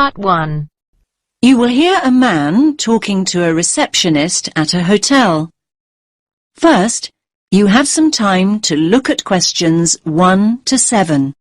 Part 1. You will hear a man talking to a receptionist at a hotel. First, you have some time to look at questions 1 to 7.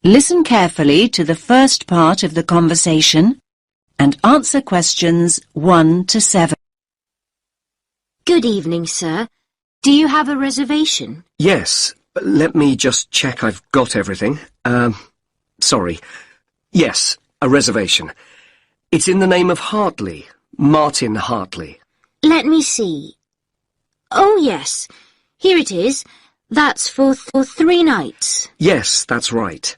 Listen carefully to the first part of the conversation and answer questions 1 to 7. Good evening, sir. Do you have a reservation? Yes, let me just check I've got everything. Sorry. Yes, a reservation. It's in the name of Hartley, Martin Hartley. Let me see. Oh, yes. Here it is. That's for 3 nights. Yes, that's right.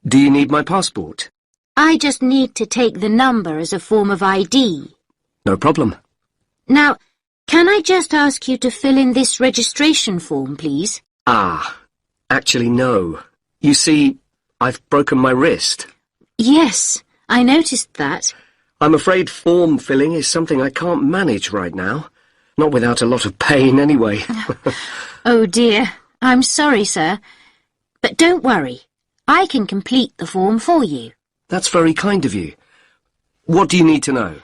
Do you need my passport? I just need to take the number as a form of ID. No problem. Now, can I just ask you to fill in this registration form, please? Actually no. You see, I've broken my wrist. Yes, I noticed that. I'm afraid form filling is something I can't manage right now. Not without a lot of pain, anyway. Oh dear, I'm sorry, sir. But don't worry, I can complete the form for you. That's very kind of you. What do you need to know?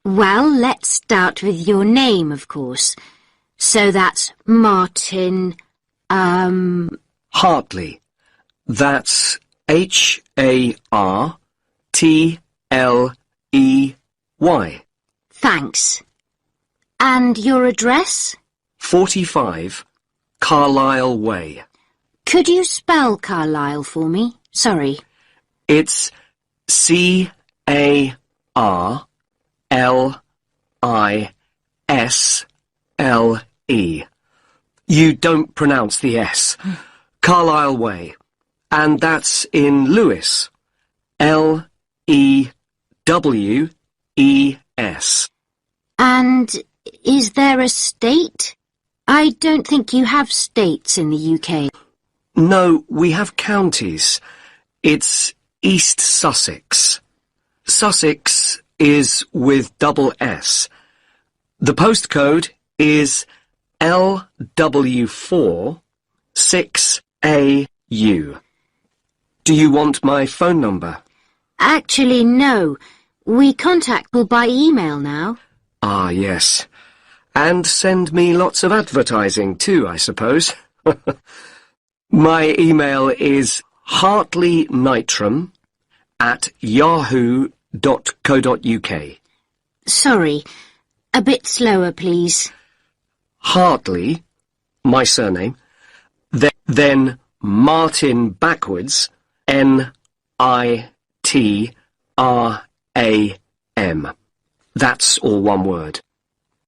Well, let's start with your name, of course. So that's Martin, Hartley. That's Hartley. Thanks. And your address? 45 Carlisle Way. Could you spell Carlisle for me? Sorry. It's Carlisle. You don't pronounce the S. Carlisle Way. And that's in Lewes. Lewes. And is there a state? I don't think you have states in the UK. No, we have counties. It's East Sussex. Sussex is with double S. The postcode is LW4 6AU. Do you want my phone number? Actually, no. We contact people by email now. Ah, yes. And send me lots of advertising too, I suppose. My email is hartleynitram@yahoo.co.uk. Sorry. A bit slower, please. Hartley, my surname, then Martin backwards, NITRAM. That's all one word.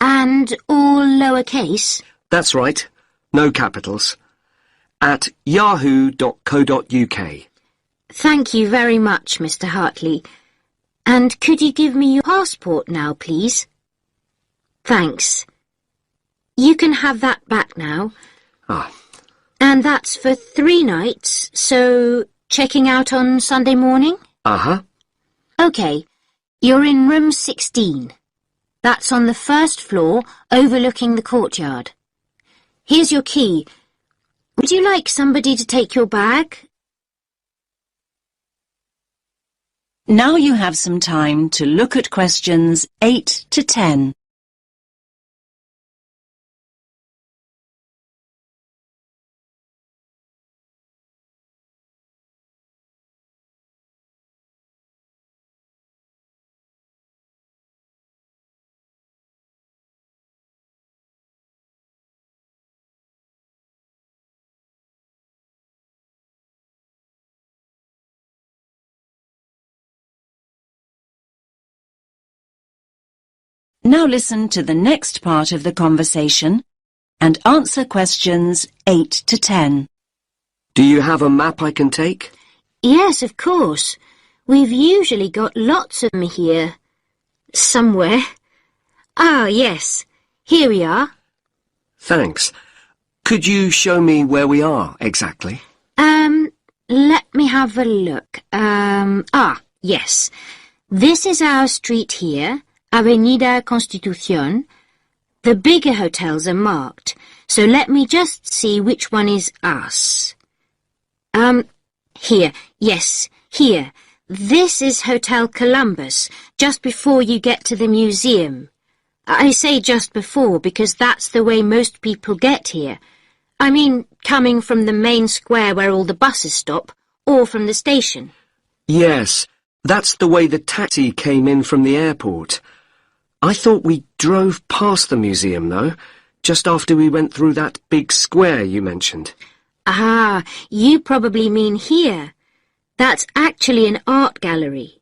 And all lowercase? That's right. No capitals. At yahoo.co.uk. Thank you very much, Mr. Hartley. And could you give me your passport now, please? Thanks. You can have that back now. And that's for 3 nights, so checking out on Sunday morning? OK. You're in room 16. That's on the first floor, overlooking the courtyard. Here's your key. Would you like somebody to take your bag? Now you have some time to look at questions 8 to 10. Now listen to the next part of the conversation and answer questions 8 to 10. Do you have a map I can take? Yes, of course. We've usually got lots of them here. Somewhere. Ah, yes. Here we are. Thanks. Could you show me where we are exactly? Let me have a look. Yes. This is our street here, Avenida Constitución. The bigger hotels are marked, so let me just see which one is us. Here. Yes, here. This is Hotel Columbus, just before you get to the museum. I say just before because that's the way most people get here. I mean, coming from the main square where all the buses stop, or from the station. Yes, that's the way the taxi came in from the airport. I thought we drove past the museum, though, just after we went through that big square you mentioned. Ah, you probably mean here. That's actually an art gallery.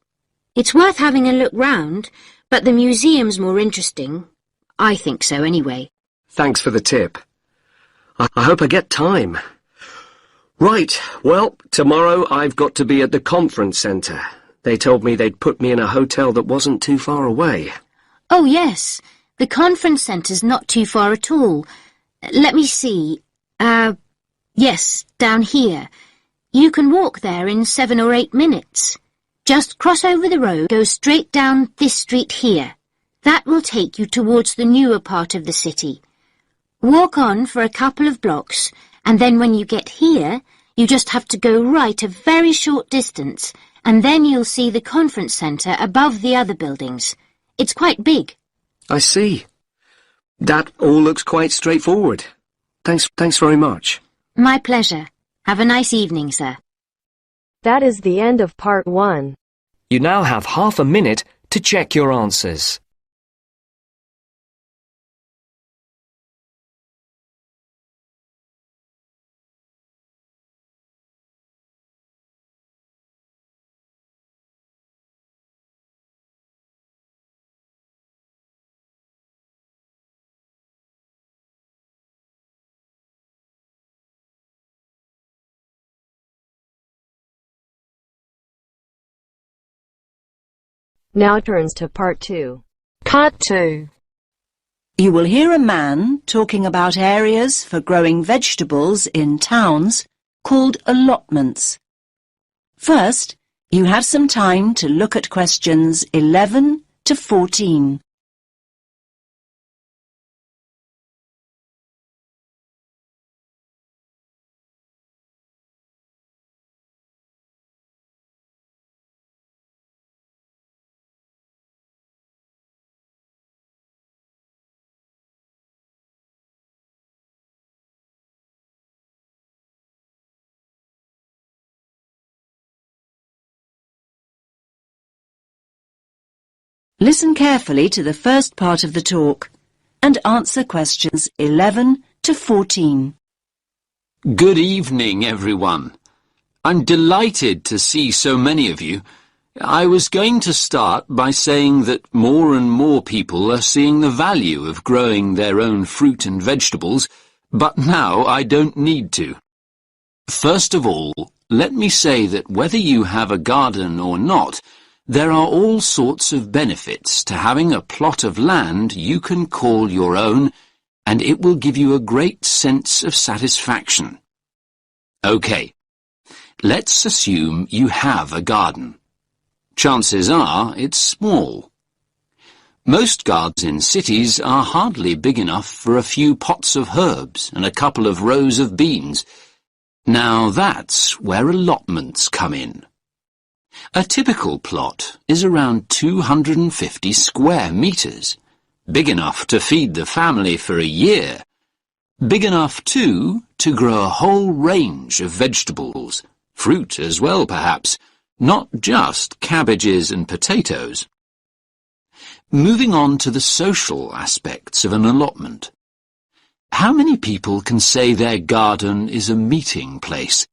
It's worth having a look round, but the museum's more interesting. I think so, anyway. Thanks for the tip. I hope I get time. Right, well, tomorrow I've got to be at the conference centre. They told me they'd put me in a hotel that wasn't too far away. Oh, yes. The conference centre's not too far at all. Let me see. Yes, down here. You can walk there in 7 or 8 minutes. Just cross over the road, go straight down this street here. That will take you towards the newer part of the city. Walk on for a couple of blocks, and then when you get here, you just have to go right a very short distance, and then you'll see the conference centre above the other buildings. It's quite big. I see. That all looks quite straightforward. Thanks very much. My pleasure. Have a nice evening, sir. That is the end of part 1. You now have half a minute to check your answers. Now turns to part 2. Part 2. You will hear a man talking about areas for growing vegetables in towns called allotments. First, you have some time to look at questions 11 to 14. Listen carefully to the first part of the talk and answer questions 11 to 14. Good evening, everyone. I'm delighted to see so many of you. I was going to start by saying that more and more people are seeing the value of growing their own fruit and vegetables, but now I don't need to. First of all, let me say that whether you have a garden or not, there are all sorts of benefits to having a plot of land you can call your own, and it will give you a great sense of satisfaction. Okay, let's assume you have a garden. Chances are it's small. Most gardens in cities are hardly big enough for a few pots of herbs and a couple of rows of beans. Now that's where allotments come in. A typical plot is around 250 square meters, big enough to feed the family for a year, big enough, too, to grow a whole range of vegetables, fruit as well, perhaps, not just cabbages and potatoes. Moving on to the social aspects of an allotment. How many people can say their garden is a meeting place?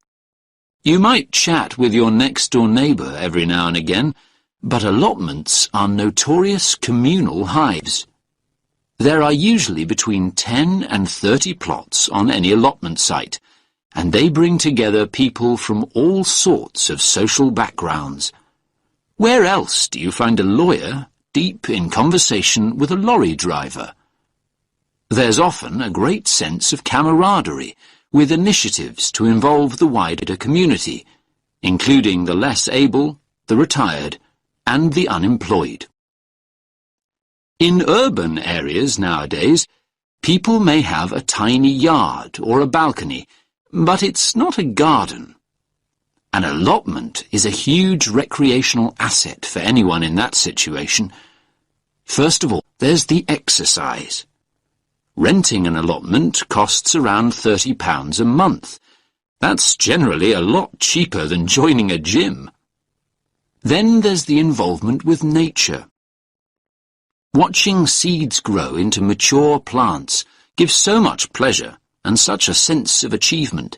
You might chat with your next-door neighbour every now and again, but allotments are notorious communal hives. There are usually between 10 and 30 plots on any allotment site, and they bring together people from all sorts of social backgrounds. Where else do you find a lawyer, deep in conversation with a lorry driver. There's often a great sense of camaraderie, with initiatives to involve the wider community, including the less able, the retired, and the unemployed. In urban areas nowadays, people may have a tiny yard or a balcony, but it's not a garden. An allotment is a huge recreational asset for anyone in that situation. First of all, there's the exercise. Renting an allotment costs around £30 a month. That's generally a lot cheaper than joining a gym. Then there's the involvement with nature. Watching seeds grow into mature plants gives so much pleasure and such a sense of achievement.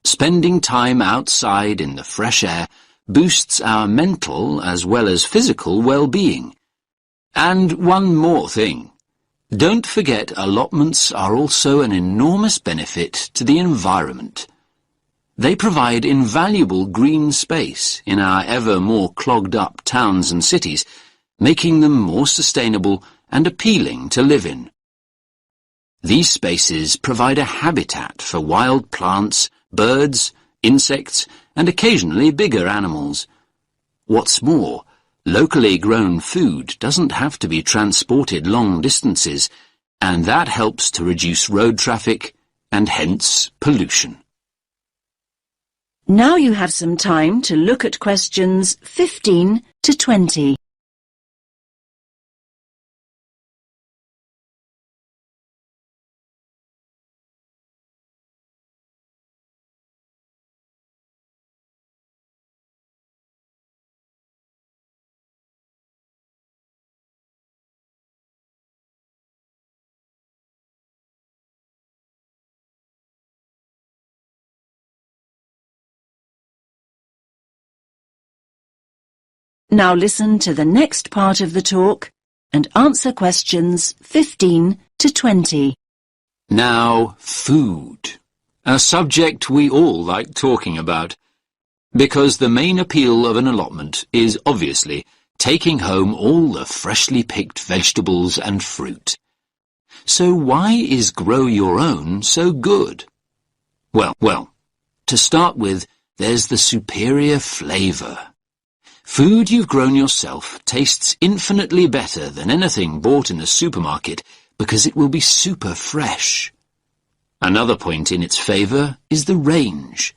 Spending time outside in the fresh air boosts our mental as well as physical well-being. And one more thing. Don't forget allotments are also an enormous benefit to the environment. They provide invaluable green space in our ever more clogged-up towns and cities, making them more sustainable and appealing to live in. These spaces provide a habitat for wild plants, birds, insects, and occasionally bigger animals. What's more, locally grown food doesn't have to be transported long distances, and that helps to reduce road traffic and hence pollution. Now you have some time to look at questions 15 to 20. Now listen to the next part of the talk and answer questions 15 to 20. Now, food. A subject we all like talking about, because the main appeal of an allotment is obviously taking home all the freshly picked vegetables and fruit. So why is Grow Your Own so good? Well, to start with, there's the superior flavour. Food you've grown yourself tastes infinitely better than anything bought in the supermarket because it will be super fresh. Another point in its favour is the range.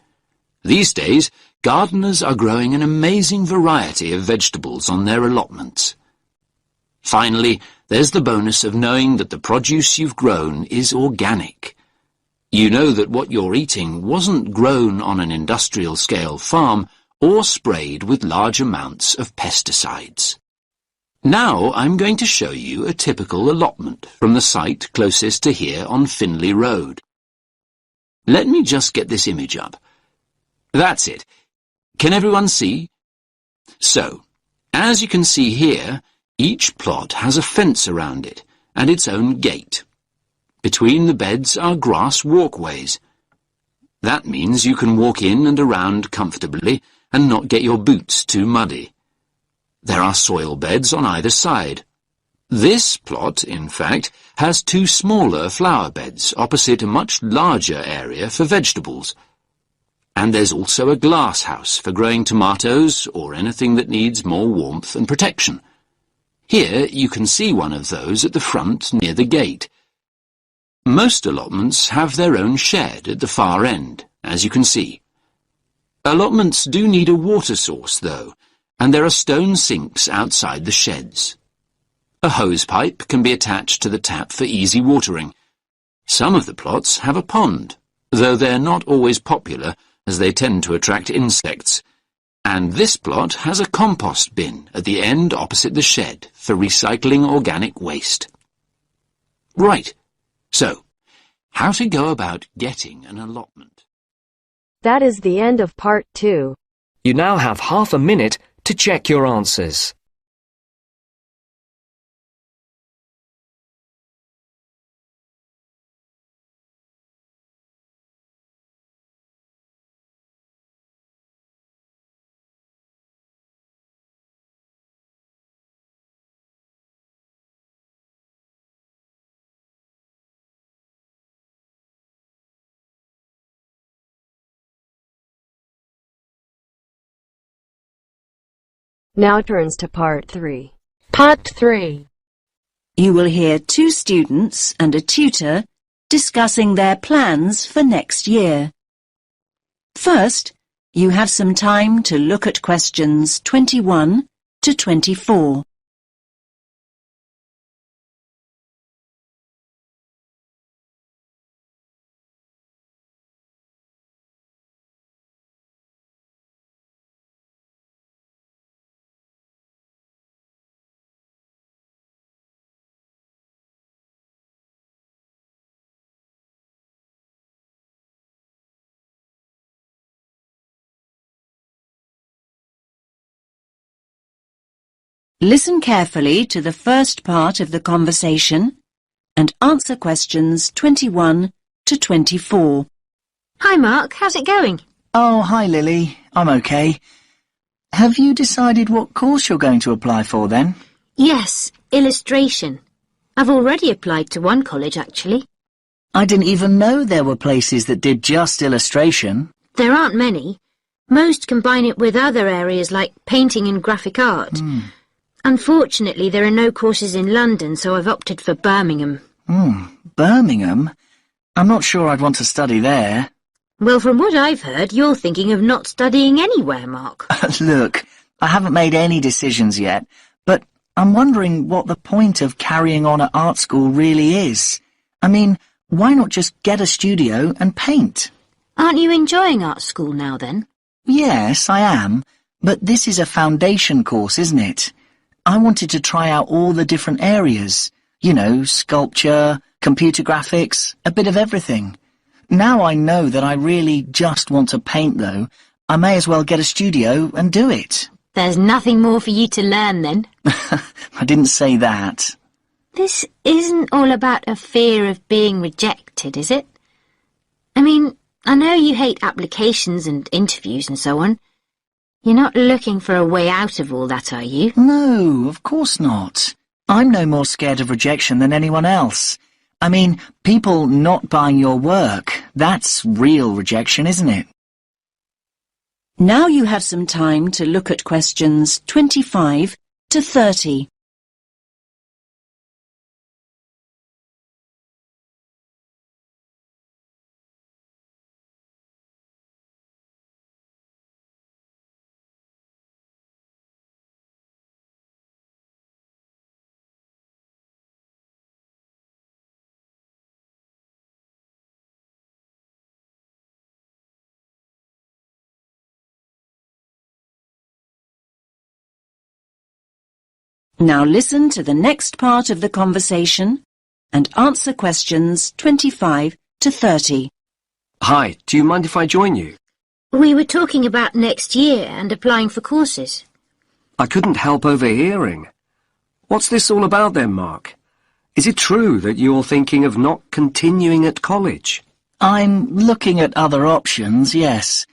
These days, gardeners are growing an amazing variety of vegetables on their allotments. Finally, there's the bonus of knowing that the produce you've grown is organic. You know that what you're eating wasn't grown on an industrial-scale farm or sprayed with large amounts of pesticides. Now I'm going to show you a typical allotment from the site closest to here on Finley Road. Let me just get this image up. That's it. Can everyone see? So, as you can see here, each plot has a fence around it and its own gate. Between the beds are grass walkways. That means you can walk in and around comfortably and not get your boots too muddy. There are soil beds on either side. This plot, in fact, has two smaller flower beds opposite a much larger area for vegetables. And there's also a glass house for growing tomatoes or anything that needs more warmth and protection. Here you can see one of those at the front near the gate. Most allotments have their own shed at the far end, as you can see. Allotments do need a water source, though, and there are stone sinks outside the sheds. A hose pipe can be attached to the tap for easy watering. Some of the plots have a pond, though they're not always popular as they tend to attract insects. And this plot has a compost bin at the end opposite the shed for recycling organic waste. Right, so, how to go about getting an allotment. That is the end of part 2. You now have half a minute to check your answers. Now turns to part 3. Part 3. You will hear 2 students and a tutor discussing their plans for next year. First, you have some time to look at questions 21 to 24. Listen carefully to the first part of the conversation and answer questions 21 to 24. Hi, Mark. How's it going? Oh, hi, Lily. I'm okay. Have you decided what course you're going to apply for, then? Yes, illustration. I've already applied to one college, actually. I didn't even know there were places that did just illustration. There aren't many. Most combine it with other areas like painting and graphic art. Unfortunately, there are no courses in London, so I've opted for Birmingham. Birmingham? I'm not sure I'd want to study there. Well, from what I've heard, you're thinking of not studying anywhere, Mark. Look, I haven't made any decisions yet, but I'm wondering what the point of carrying on at art school really is. I mean, why not just get a studio and paint? Aren't you enjoying art school now, then? Yes, I am, but this is a foundation course, isn't it? I wanted to try out all the different areas. You know, sculpture, computer graphics, a bit of everything. Now I know that I really just want to paint, though. I may as well get a studio and do it. There's nothing more for you to learn, then. I didn't say that. This isn't all about a fear of being rejected, is it? I mean, I know you hate applications and interviews and so on. You're not looking for a way out of all that, are you? No, of course not. I'm no more scared of rejection than anyone else. I mean, people not buying your work, that's real rejection, isn't it? Now you have some time to look at questions 25 to 30. Now listen to the next part of the conversation and answer questions 25 to 30. Hi, do you mind if I join you? We were talking about next year and applying for courses. I couldn't help overhearing. What's this all about then, Mark? Is it true that you're thinking of not continuing at college? I'm looking at other options, yes.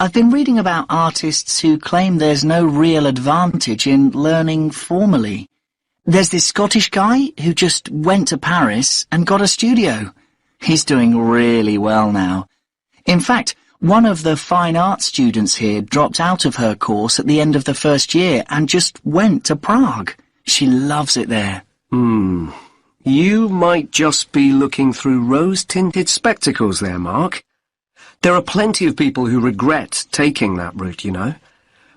I've been reading about artists who claim there's no real advantage in learning formally. There's this Scottish guy who just went to Paris and got a studio. He's doing really well now. In fact, one of the fine art students here dropped out of her course at the end of the first year and just went to Prague. She loves it there. You might just be looking through rose-tinted spectacles there, Mark. There are plenty of people who regret taking that route, you know.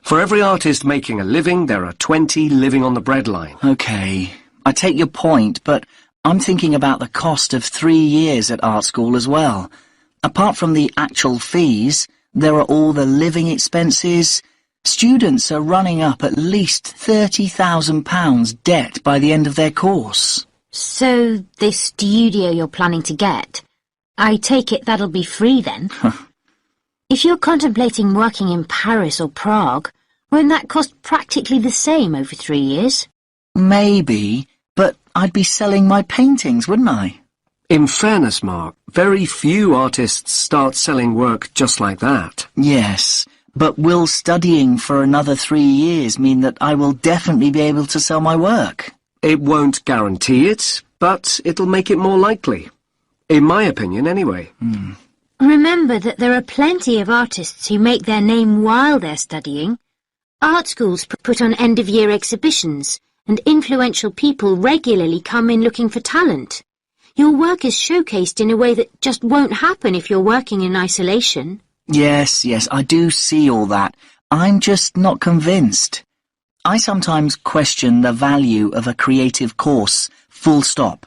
For every artist making a living, there are 20 living on the breadline. Okay, I take your point, but I'm thinking about the cost of 3 years at art school as well. Apart from the actual fees, there are all the living expenses. Students are running up at least £30,000 debt by the end of their course. So, this studio you're planning to get, I take it that'll be free then? If you're contemplating working in Paris or Prague, won't that cost practically the same over 3 years? Maybe, but I'd be selling my paintings, wouldn't I? In fairness, Mark, very few artists start selling work just like that. Yes, but will studying for another 3 years mean that I will definitely be able to sell my work? It won't guarantee it, but it'll make it more likely. In my opinion, anyway. Remember that there are plenty of artists who make their name while they're studying. Art schools put on end-of-year exhibitions, and influential people regularly come in looking for talent. Your work is showcased in a way that just won't happen if you're working in isolation. Yes, I do see all that. I'm just not convinced. I sometimes question the value of a creative course, full stop.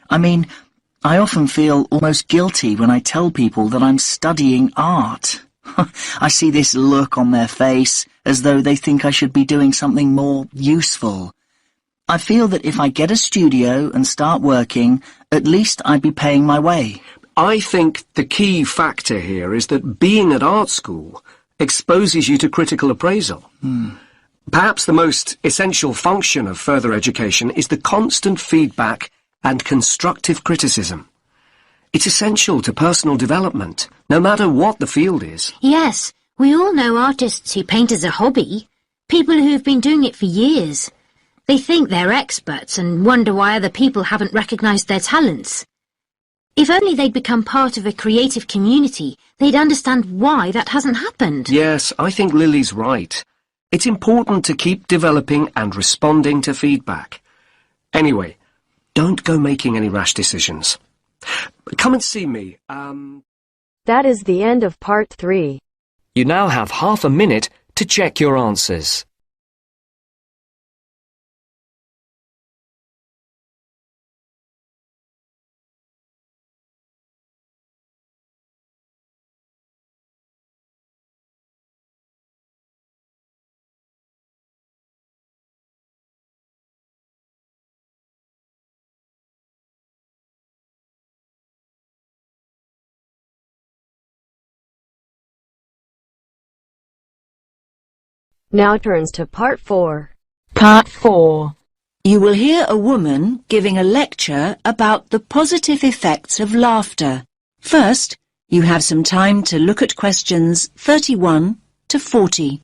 I mean, I often feel almost guilty when I tell people that I'm studying art. I see this look on their face, as though they think I should be doing something more useful. I feel that if I get a studio and start working, at least I'd be paying my way. I think the key factor here is that being at art school exposes you to critical appraisal. Perhaps the most essential function of further education is the constant feedback and constructive criticism. It's essential to personal development, no matter what the field is. Yes, we all know artists who paint as a hobby, people who've been doing it for years. They think they're experts and wonder why other people haven't recognised their talents. If only they'd become part of a creative community, they'd understand why that hasn't happened. Yes, I think Lily's right. It's important to keep developing and responding to feedback. Anyway, don't go making any rash decisions. Come and see me. That is the end of part 3. You now have half a minute to check your answers. Now turns to part 4. Part 4. You will hear a woman giving a lecture about the positive effects of laughter. First, you have some time to look at questions 31 to 40.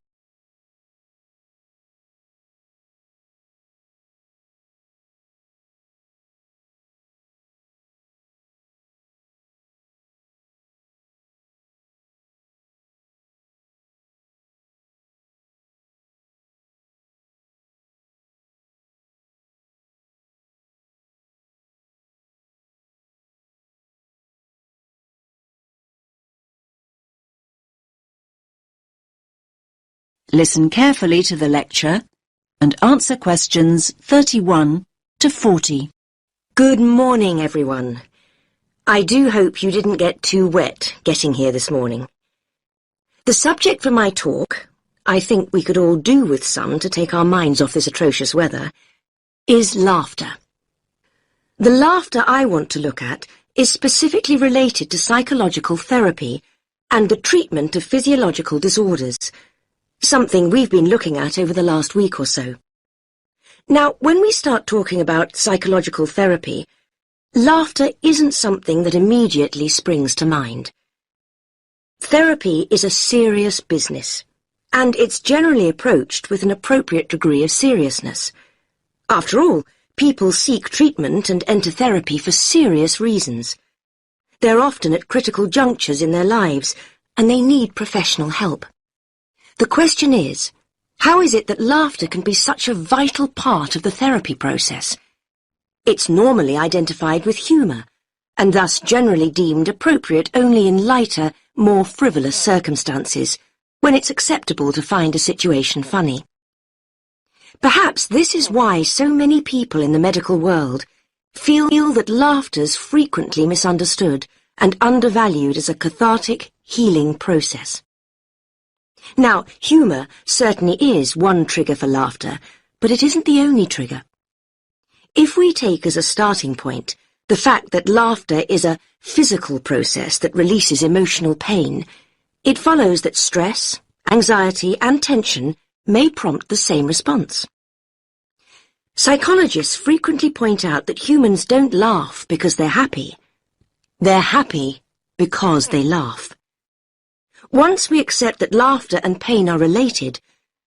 Listen carefully to the lecture and answer questions 31 to 40. Good morning, everyone. I do hope you didn't get too wet getting here this morning. The subject for my talk, I think we could all do with some to take our minds off this atrocious weather, is laughter. The laughter I want to look at is specifically related to psychological therapy and the treatment of physiological disorders, something we've been looking at over the last week or so. Now, when we start talking about psychological therapy, laughter isn't something that immediately springs to mind. Therapy is a serious business, and it's generally approached with an appropriate degree of seriousness. After all, people seek treatment and enter therapy for serious reasons. They're often at critical junctures in their lives, and they need professional help. The question is, how is it that laughter can be such a vital part of the therapy process? It's normally identified with humour, and thus generally deemed appropriate only in lighter, more frivolous circumstances, when it's acceptable to find a situation funny. Perhaps this is why so many people in the medical world feel that laughter's frequently misunderstood and undervalued as a cathartic, healing process. Now, humour certainly is one trigger for laughter, but it isn't the only trigger. If we take as a starting point the fact that laughter is a physical process that releases emotional pain, it follows that stress, anxiety and tension may prompt the same response. Psychologists frequently point out that humans don't laugh because they're happy. They're happy because they laugh. Once we accept that laughter and pain are related,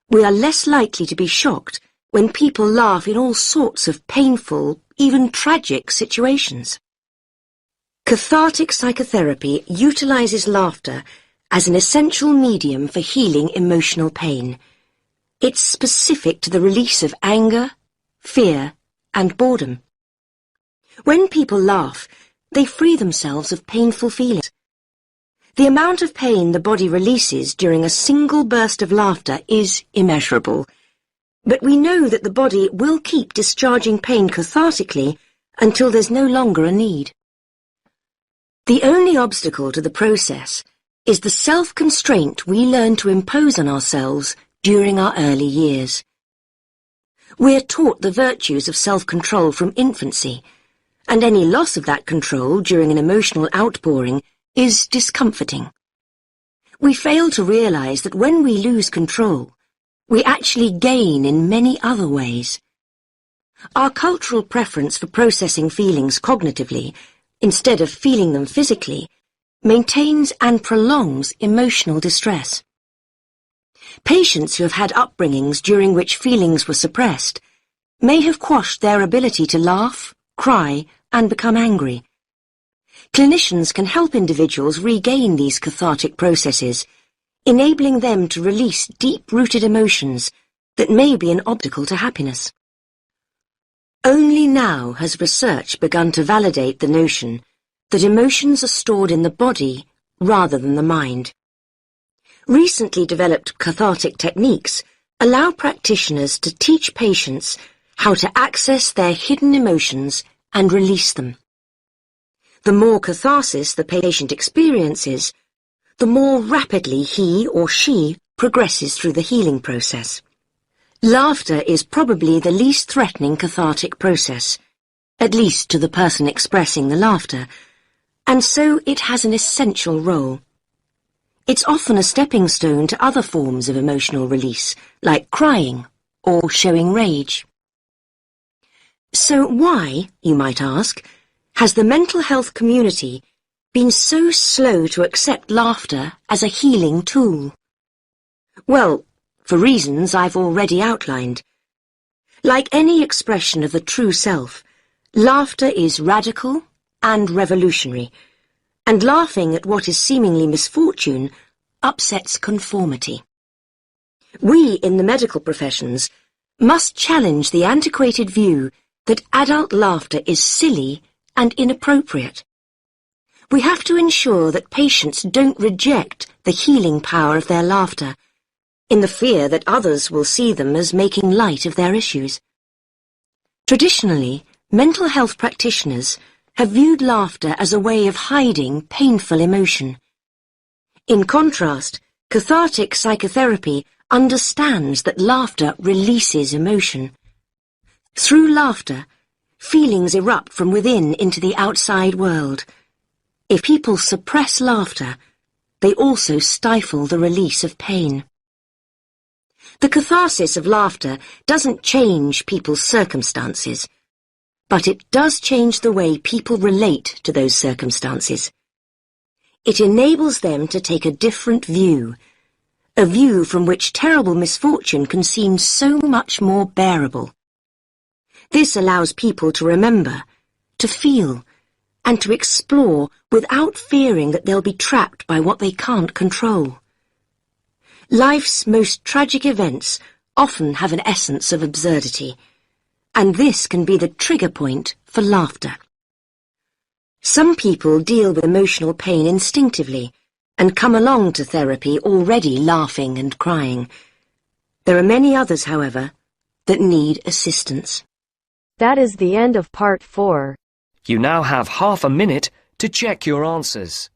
we are less likely to be shocked when people laugh in all sorts of painful, even tragic situations. Cathartic psychotherapy utilizes laughter as an essential medium for healing emotional pain. It's specific to the release of anger, fear, and boredom. When people laugh, they free themselves of painful feelings. The amount of pain the body releases during a single burst of laughter is immeasurable, but we know that the body will keep discharging pain cathartically until there's no longer a need. The only obstacle to the process is the self-constraint we learn to impose on ourselves during our early years. We're taught the virtues of self-control from infancy, and any loss of that control during an emotional outpouring is discomforting. We fail to realize that when we lose control, we actually gain in many other ways. Our cultural preference for processing feelings cognitively, instead of feeling them physically, maintains and prolongs emotional distress. Patients who have had upbringings during which feelings were suppressed may have quashed their ability to laugh, cry, and become angry. Clinicians can help individuals regain these cathartic processes, enabling them to release deep-rooted emotions that may be an obstacle to happiness. Only now has research begun to validate the notion that emotions are stored in the body rather than the mind. Recently developed cathartic techniques allow practitioners to teach patients how to access their hidden emotions and release them. The more catharsis the patient experiences, the more rapidly he or she progresses through the healing process. Laughter is probably the least threatening cathartic process, at least to the person expressing the laughter, and so it has an essential role. It's often a stepping stone to other forms of emotional release, like crying or showing rage. So why, you might ask, has the mental health community been so slow to accept laughter as a healing tool? Well, for reasons I've already outlined. Like any expression of the true self, laughter is radical and revolutionary, and laughing at what is seemingly misfortune upsets conformity. We in the medical professions must challenge the antiquated view that adult laughter is silly and inappropriate. We have to ensure that patients don't reject the healing power of their laughter, in the fear that others will see them as making light of their issues. Traditionally, mental health practitioners have viewed laughter as a way of hiding painful emotion. In contrast, cathartic psychotherapy understands that laughter releases emotion. Through laughter, feelings erupt from within into the outside world. If people suppress laughter, they also stifle the release of pain. The catharsis of laughter doesn't change people's circumstances, but it does change the way people relate to those circumstances. It enables them to take a different view, a view from which terrible misfortune can seem so much more bearable. This allows people to remember, to feel, and to explore without fearing that they'll be trapped by what they can't control. Life's most tragic events often have an essence of absurdity, and this can be the trigger point for laughter. Some people deal with emotional pain instinctively and come along to therapy already laughing and crying. There are many others, however, that need assistance. That is the end of part 4. You now have half a minute to check your answers.